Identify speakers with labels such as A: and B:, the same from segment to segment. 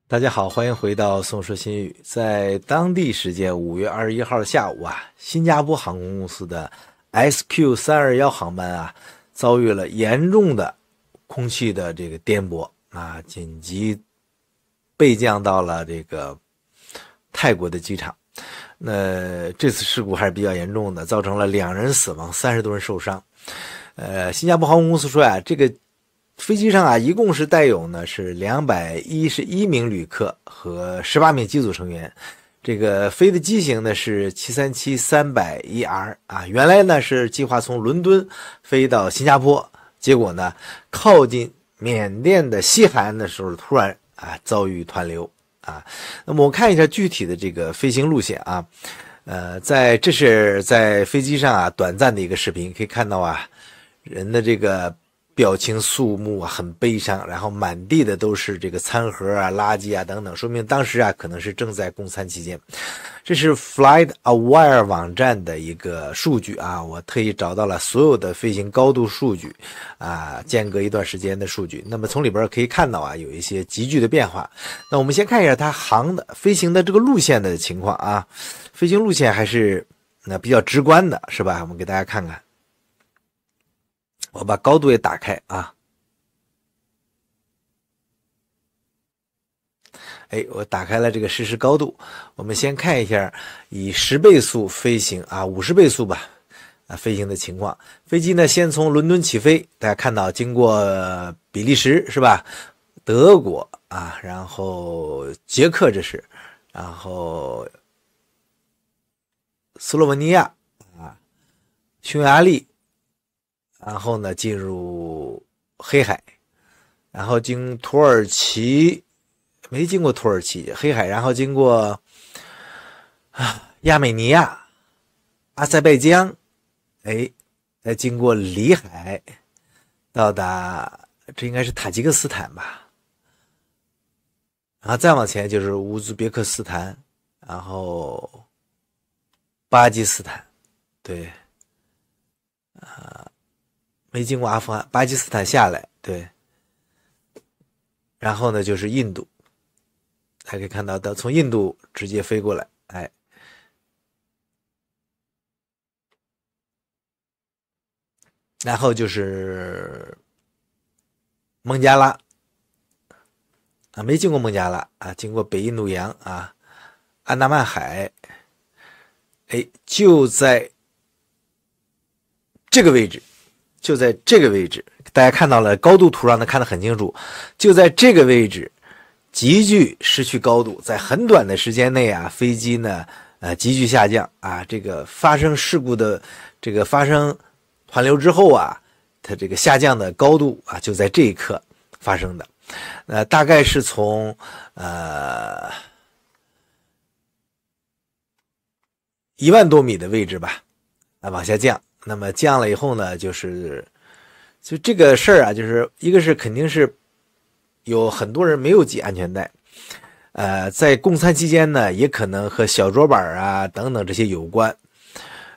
A: 大家好，欢迎回到宋说新语。在当地时间5月21号下午新加坡航空公司的 SQ321 航班遭遇了严重的空气的这个颠簸紧急备降到了这个泰国的机场。那这次事故还是比较严重的，造成了2人死亡，30多人受伤。新加坡航空公司说这个飞机上一共是带有是211名旅客和18名机组成员。这个飞的机型是737-300ER原来是计划从伦敦飞到新加坡，结果靠近缅甸的西海岸的时候突然遭遇湍流那么我看一下具体的这个飞行路线这是在飞机上短暂的一个视频，可以看到人的这个表情肃穆很悲伤，然后满地的都是这个餐盒垃圾等等，说明当时可能是正在供餐期间。这是 FlightAware 网站的一个数据我特意找到了所有的飞行高度数据间隔一段时间的数据。那么从里边可以看到有一些急剧的变化。那我们先看一下它飞行的这个路线的情况飞行路线还是比较直观的，是吧？我们给大家看看。我把高度也打开我打开了这个实时高度。我们先看一下以10倍速飞行50倍速吧飞行的情况。飞机先从伦敦起飞，大家看到经过比利时是吧，德国然后捷克，这是然后斯洛文尼亚匈牙利，然后进入黑海，然后经土耳其，没经过土耳其黑海，然后经过亚美尼亚、阿塞拜疆，再经过里海，到达这应该是塔吉克斯坦吧，然后再往前就是乌兹别克斯坦，然后巴基斯坦，对没经过阿富汗，巴基斯坦下来，对，然后就是印度，大家可以看到从印度直接飞过来，然后就是孟加拉没经过孟加拉经过北印度洋安达曼海，就在这个位置。大家看到了高度图上看得很清楚，就在这个位置急剧失去高度，在很短的时间内飞机急剧下降这个发生事故的这个发生湍流之后它这个下降的高度就在这一刻发生的。大概是从1万多米的位置吧往下降。那么降了以后就这个事儿就是一个是肯定是有很多人没有系安全带，在供餐期间也可能和小桌板等等这些有关。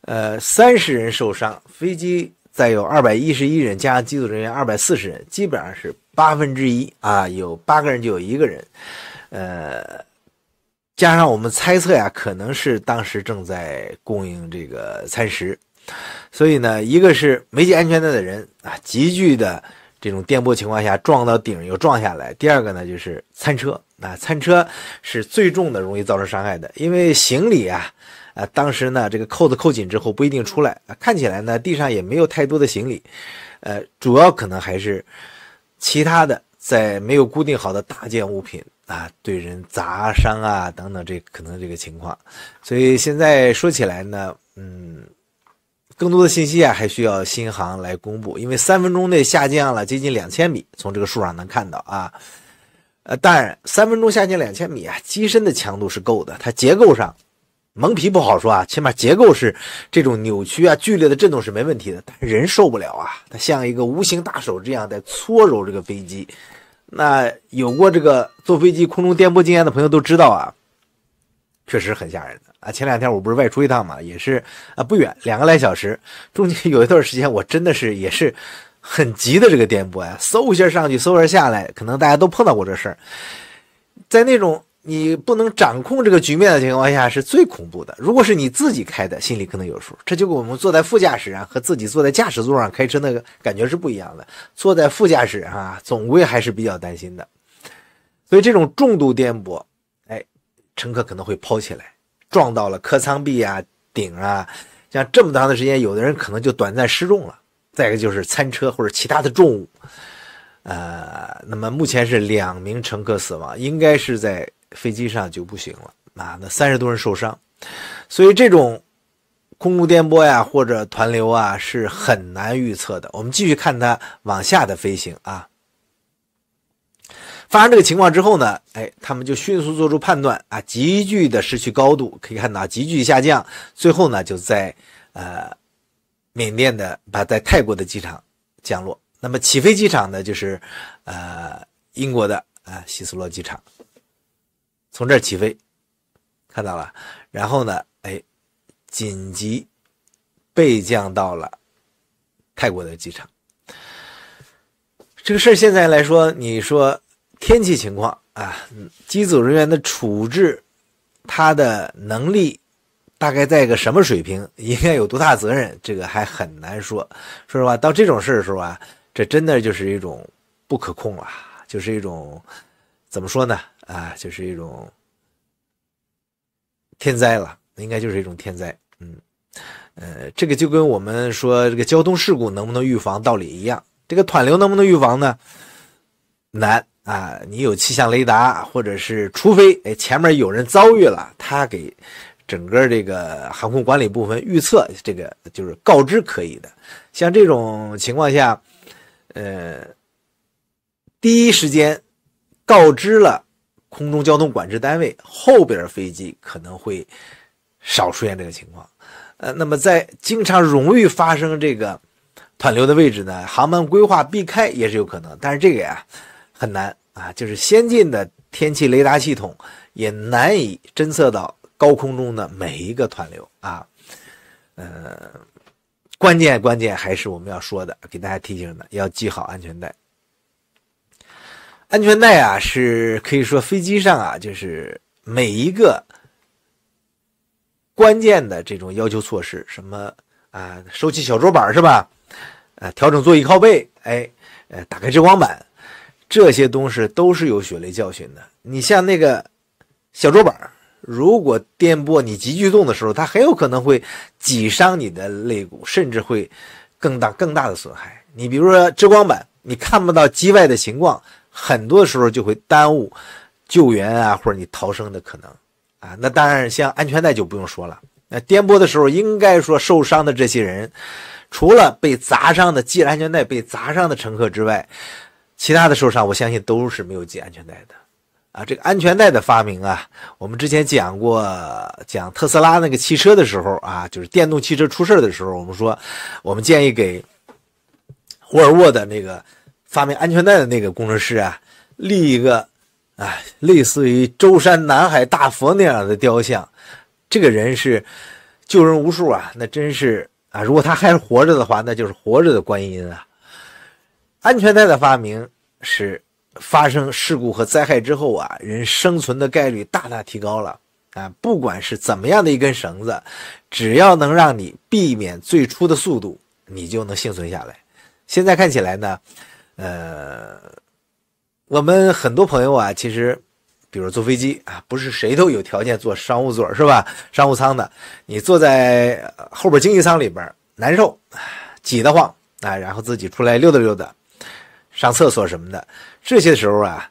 A: 30人受伤，飞机再有211人加上机组人员240人，基本上是1/8有8个人就有1个人。加上我们猜测可能是当时正在供应这个餐食。所以一个是没系安全带的人急剧的这种颠簸情况下撞到顶又撞下来。第二个就是餐车餐车是最重的，容易造成伤害的，因为行李当时这个扣子扣紧之后不一定出来看起来地上也没有太多的行李，主要可能还是其他的在没有固定好的大件物品对人砸伤等等，这可能这个情况。所以现在说起来更多的信息还需要新航来公布，因为3分钟内下降了接近2000米，从这个数上能看到当然3分钟下降2000米机身的强度是够的，它结构上蒙皮不好说起码结构是这种扭曲剧烈的震动是没问题的，但是人受不了它像一个无形大手这样在搓揉这个飞机。那有过这个坐飞机空中颠簸经验的朋友都知道确实很吓人的前2天我不是外出一趟嘛，也是不远2个来小时，中间有一段时间我真的是也是很急的这个颠簸嗖一下上去嗖一下下来，可能大家都碰到过这事儿。在那种你不能掌控这个局面的情况下是最恐怖的。如果是你自己开的，心里可能有数。这就跟我们坐在副驾驶上和自己坐在驾驶座上开车那个感觉是不一样的。坐在副驾驶啊，总归还是比较担心的。所以这种重度颠簸，乘客可能会抛起来，撞到了客舱壁啊、顶啊，像这么长的时间，有的人可能就短暂失重了。再一个就是餐车或者其他的重物，那么目前是2名乘客死亡，应该是在飞机上就不行了啊，那30多人受伤。所以这种空中颠簸呀或者团流啊是很难预测的。我们继续看它往下的飞行啊。发生这个情况之后呢，他们就迅速做出判断啊，急剧的失去高度，可以看到急剧下降，最后呢就在缅甸的在泰国的机场降落。那么起飞机场呢就是英国的希斯罗机场，从这儿起飞，看到了，然后呢紧急备降到了泰国的机场。这个事儿现在来说，你说天气情况啊，机组人员的处置，他的能力大概在一个什么水平，应该有多大责任，这个还很难说。说实话，到这种事的时候啊，这真的就是一种不可控了，就是一种怎么说呢就是一种天灾了，应该就是一种天灾。这个就跟我们说这个交通事故能不能预防道理一样，这个团流能不能预防呢？难啊！你有气象雷达，或者是除非前面有人遭遇了，他给整个这个航空管理部门预测，这个就是告知可以的。像这种情况下，第一时间告知了空中交通管制单位，后边飞机可能会少出现这个情况。那么在经常容易发生这个团流的位置呢，航班规划避开也是有可能，但是这个呀很难啊，就是先进的天气雷达系统也难以侦测到高空中的每一个团流啊。关键还是我们要说的，给大家提醒的，要系好安全带。安全带啊，是可以说飞机上啊，就是每一个关键的这种要求措施，什么收起小桌板是吧？调整座椅靠背，打开遮光板，这些东西都是有血泪教训的。你像那个小桌板，如果颠簸你急剧动的时候，它很有可能会挤伤你的肋骨，甚至会更大的损害。你比如说遮光板，你看不到机外的情况，很多时候就会耽误救援啊，或者你逃生的可能啊。那当然像安全带就不用说了，那颠簸的时候应该说受伤的这些人，除了被砸伤的系了安全带被砸伤的乘客之外，其他的受伤我相信都是没有系安全带的啊。这个安全带的发明啊，我们之前讲特斯拉那个汽车的时候啊，就是电动汽车出事的时候，我们说我们建议给沃尔沃的那个发明安全带的那个工程师啊，立一个类似于舟山南海大佛那样的雕像。这个人是救人无数啊，那真是如果他还是活着的话，那就是活着的观音啊。安全带的发明是发生事故和灾害之后啊，人生存的概率大大提高了啊！不管是怎么样的一根绳子，只要能让你避免最初的速度，你就能幸存下来。现在看起来呢，我们很多朋友啊，其实比如坐飞机啊，不是谁都有条件坐商务座是吧？商务舱的，你坐在后边经济舱里边难受，挤得慌啊，然后自己出来溜达溜达，上厕所什么的，这些时候啊，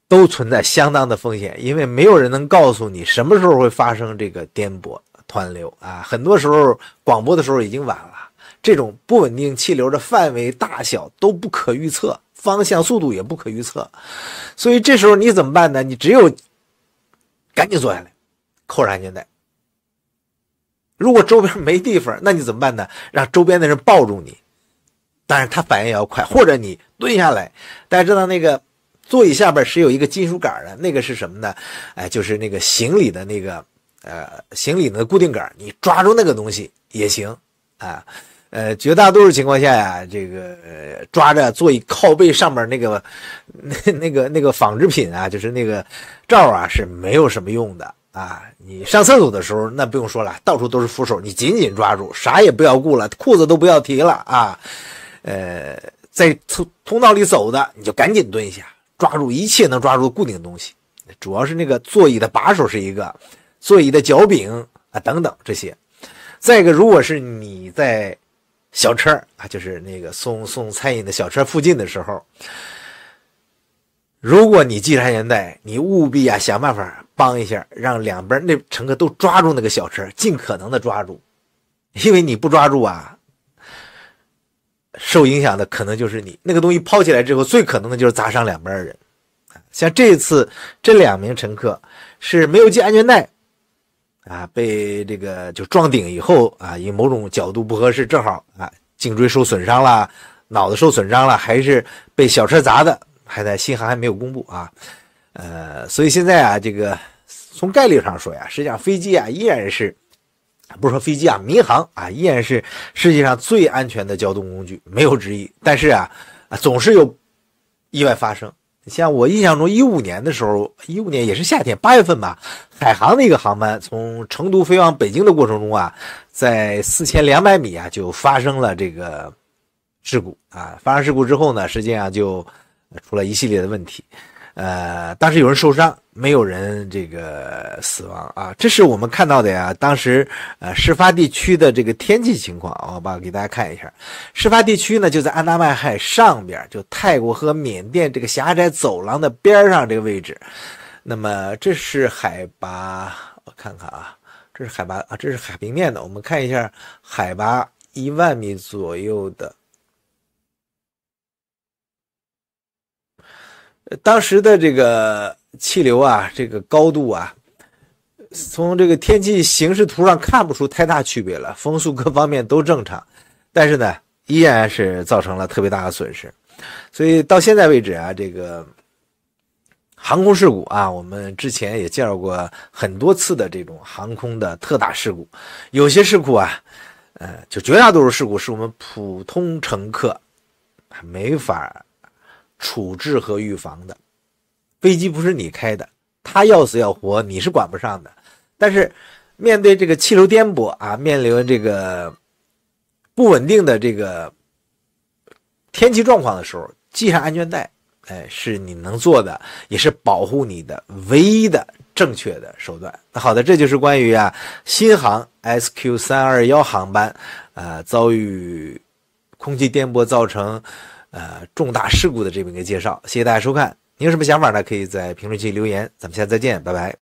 A: 都存在相当的风险，因为没有人能告诉你什么时候会发生这个颠簸团流啊。很多时候广播的时候已经晚了，这种不稳定气流的范围大小都不可预测，方向速度也不可预测，所以这时候你怎么办呢？你只有赶紧坐下来，扣上安全带。如果周边没地方，那你怎么办呢？让周边的人抱住你，当然他反应也要快，或者你蹲下来。大家知道那个座椅下边是有一个金属杆的，那个是什么呢？就是那个行李的那个行李的固定杆，你抓住那个东西也行啊。绝大多数情况下呀，这个抓着座椅靠背上面那个纺织品啊，就是那个罩啊，是没有什么用的啊。你上厕所的时候，那不用说了，到处都是扶手，你紧紧抓住，啥也不要顾了，裤子都不要提了啊。在通道里走的，你就赶紧蹲下，抓住一切能抓住的固定东西，主要是那个座椅的把手是一个，座椅的脚柄啊等等这些。再一个，如果是你在小车啊，就是那个送餐饮的小车附近的时候，如果你系着安全带，你务必啊想办法帮一下，让两边那乘客都抓住那个小车，尽可能的抓住，因为你不抓住啊，受影响的可能就是你。那个东西抛起来之后，最可能的就是砸伤两边的人。像这一次这2名乘客是没有系安全带啊，被这个就撞顶以后啊，因某种角度不合适，正好啊颈椎受损伤了，脑子受损伤了，还是被小车砸的，还在新航还没有公布啊。所以现在啊，这个从概率上说呀，实际上飞机啊依然是，不是说飞机啊，民航啊依然是世界上最安全的交通工具，没有之一。但是啊，总是有意外发生。像我印象中15年的时候，15年也是夏天8月份吧，海航的一个航班从成都飞往北京的过程中啊，在4200米啊就发生了这个事故啊。发生事故之后呢，实际上就出了一系列的问题。当时有人受伤，没有人这个死亡啊。这是我们看到的呀，当时事发地区的这个天气情况，我给大家看一下。事发地区呢就在安达曼海上边，就泰国和缅甸这个狭窄走廊的边上这个位置。那么这是海拔，我看看啊，这是海拔啊，这是海平面的。我们看一下海拔1万米左右的。当时的这个气流啊，这个高度啊，从这个天气形势图上看不出太大区别了，风速各方面都正常，但是呢，依然是造成了特别大的损失。所以到现在为止啊，这个航空事故啊，我们之前也介绍过很多次的这种航空的特大事故，有些事故啊，就绝大多数事故是我们普通乘客没法处置和预防的。飞机不是你开的，它要死要活你是管不上的。但是面对这个气流颠簸啊，面临这个不稳定的这个天气状况的时候，系上安全带，是你能做的，也是保护你的唯一的正确的手段。那好的，这就是关于新航 SQ321 航班遭遇空气颠簸造成重大事故的这么一个介绍。谢谢大家收看，你有什么想法呢？可以在评论区留言，咱们下次再见，拜拜。